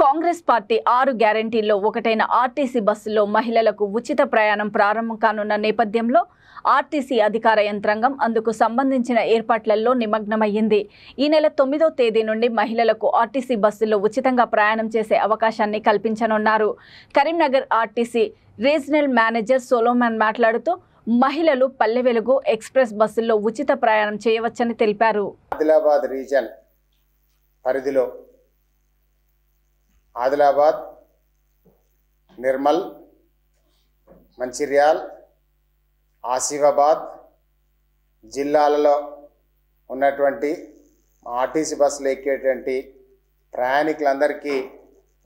Congress party 6 గ్యారెంటీల్లో ఒకటైన RTC బస్సుల్లో మహిళలకు ఉచిత ప్రయాణం ప్రారంభం కానున్న నేపథ్యంలో ఆర్టీసీ అధికార యంత్రాంగం అందుకు సంబంధించిన ఏర్పాట్లలో నిమగ్నమయ్యింది. ఈ నెల 9వ తేదీ నుండి మహిళలకు ఆర్టీసీ బస్సుల్లో ఉచితంగా ప్రయాణం చేసే అవకాశాన్ని కల్పించనున్నారు. Karimnagar RTC regional manager Solomon మాట్లాడుతూ మహిళలు పల్లె వెలుగు ఎక్స్ప్రెస్ బస్సుల్లో ఉచిత ప్రయాణం చేయవచ్చని తెలిపారు. ఆదిలాబాద్ రీజన్ పరిధిలో ఆదిలాబాద్, నిర్మల్, మంచిర్యాల్, ఆసిఫాబాద్ జిల్లాలలో ఉన్నటువంటి ఆర్టీసీ బస్సులు ఎక్కేటువంటి ప్రయాణికులందరికీ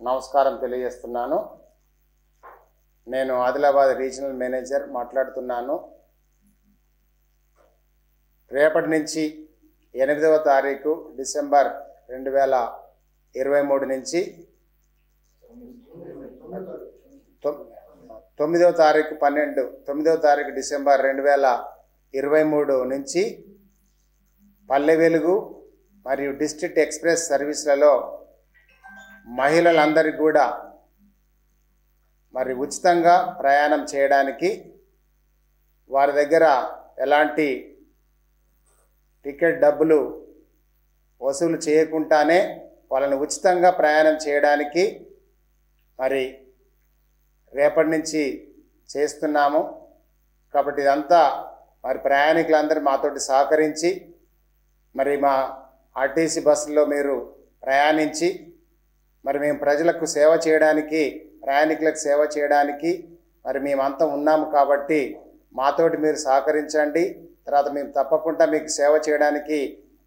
నమస్కారం తెలియజేస్తున్నాను. నేను ఆదిలాబాద్ రీజనల్ మేనేజర్ మాట్లాడుతున్నాను. రేపటి నుంచి 8వ తారీఖు డిసెంబర్ 2023 నుంచి 9వ తారీఖు డిసెంబర్ 2023 నుంచి పల్లె వెలుగు మరియు డిస్ట్రిక్ట్ ఎక్స్ప్రెస్ సర్వీసులలో మహిళలందరికీ కూడా మరి ఉచితంగా ప్రయాణం చేయడానికి వారి దగ్గర ఎలాంటి టికెట్ డబ్బులు వసూలు చేయకుండానే వాళ్ళని ఉచితంగా ప్రయాణం చేయడానికి మరి రేపటి నుంచి చేస్తున్నాము. కాబట్టి ఇదంతా మరి ప్రయాణికులందరూ మాతోటి సహకరించి మరి మా ఆర్టీసీ బస్సులో మీరు ప్రయాణించి మరి మేము ప్రజలకు సేవ చేయడానికి, ప్రయాణికులకు సేవ చేయడానికి మరి మేమంతా ఉన్నాము. కాబట్టి మాతోటి మీరు సహకరించండి. తర్వాత మేము తప్పకుండా మీకు సేవ చేయడానికి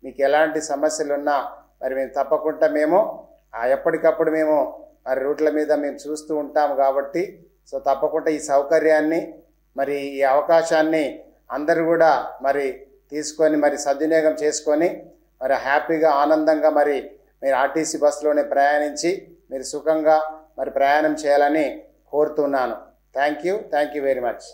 మీకు ఎలాంటి సమస్యలు ఉన్నా మరి మేము తప్పకుండా ఎప్పటికప్పుడు మేము మరి రూట్ల మీద మేము చూస్తూ ఉంటాము. కాబట్టి సో తప్పకుండా ఈ సౌకర్యాన్ని మరి ఈ అవకాశాన్ని అందరూ కూడా మరి తీసుకొని మరి సద్వినియోగం చేసుకొని మరి హ్యాపీగా ఆనందంగా మరి మీరు ఆర్టీసీ బస్సులోనే ప్రయాణించి మీరు సుఖంగా మరి ప్రయాణం చేయాలని కోరుతున్నాను. Thank you very much.